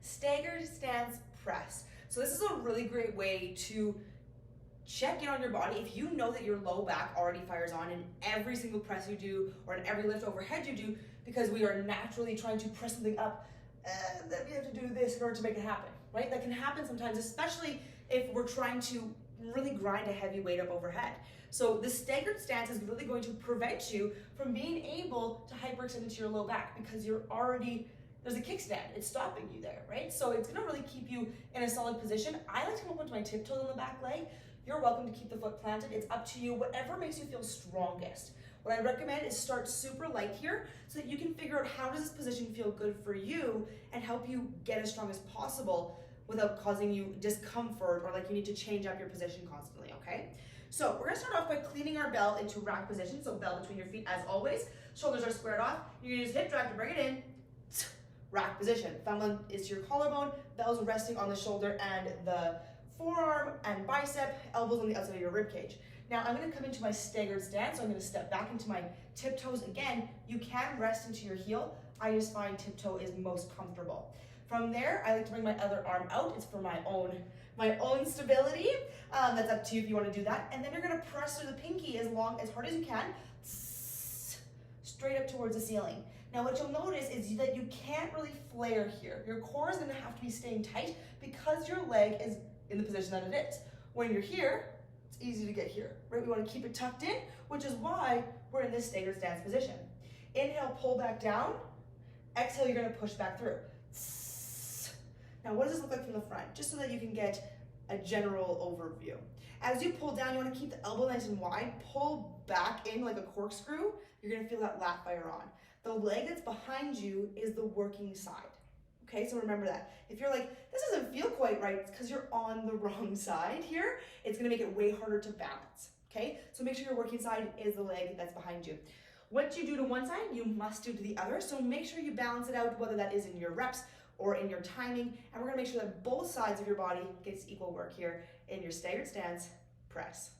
staggered stance press. So this is a really great way to check in on your body. If you know that your low back already fires on in every single press you do or in every lift overhead you do, because we are naturally trying to press something up, then we have to do this in order to make it happen, right? That can happen sometimes, especially if we're trying to really grind a heavy weight up overhead. So the staggered stance is really going to prevent you from being able to hyperextend into your low back because there's a kickstand, it's stopping you there, right? So it's gonna really keep you in a solid position. I like to come up onto my tiptoes on the back leg. You're welcome to keep the foot planted. It's up to you, whatever makes you feel strongest. What I recommend is start super light here so that you can figure out how does this position feel good for you and help you get as strong as possible without causing you discomfort or like you need to change up your position constantly, okay? So we're gonna start off by cleaning our bell into rack position. So bell between your feet as always. Shoulders are squared off. You're gonna use hip drag to bring it in. Rack position. Thumb is your collarbone, bell's resting on the shoulder and the forearm and bicep, elbows on the outside of your rib cage. Now I'm gonna come into my staggered stance, so I'm gonna step back into my tiptoes again. You can rest into your heel. I just find tiptoe is most comfortable. From there, I like to bring my other arm out. It's for my own stability. That's up to you if you wanna do that. And then you're gonna press through the pinky as hard as you can, straight up towards the ceiling. Now what you'll notice is that you can't really flare here. Your core is gonna have to be staying tight because your leg is in the position that it is. When you're here, it's easy to get here, right? We wanna keep it tucked in, which is why we're in this staggered stance position. Inhale, pull back down. Exhale, you're gonna push back through. Now what does this look like from the front? Just so that you can get a general overview. As you pull down, you wanna keep the elbow nice and wide, pull back in like a corkscrew. You're gonna feel that lat fire on. The leg that's behind you is the working side. Okay, so remember that. If you're like, this doesn't feel quite right, it's because you're on the wrong side here. It's gonna make it way harder to balance, okay? So make sure your working side is the leg that's behind you. What you do to one side, you must do to the other. So make sure you balance it out, whether that is in your reps or in your timing. And we're gonna make sure that both sides of your body gets equal work here in your staggered stance press.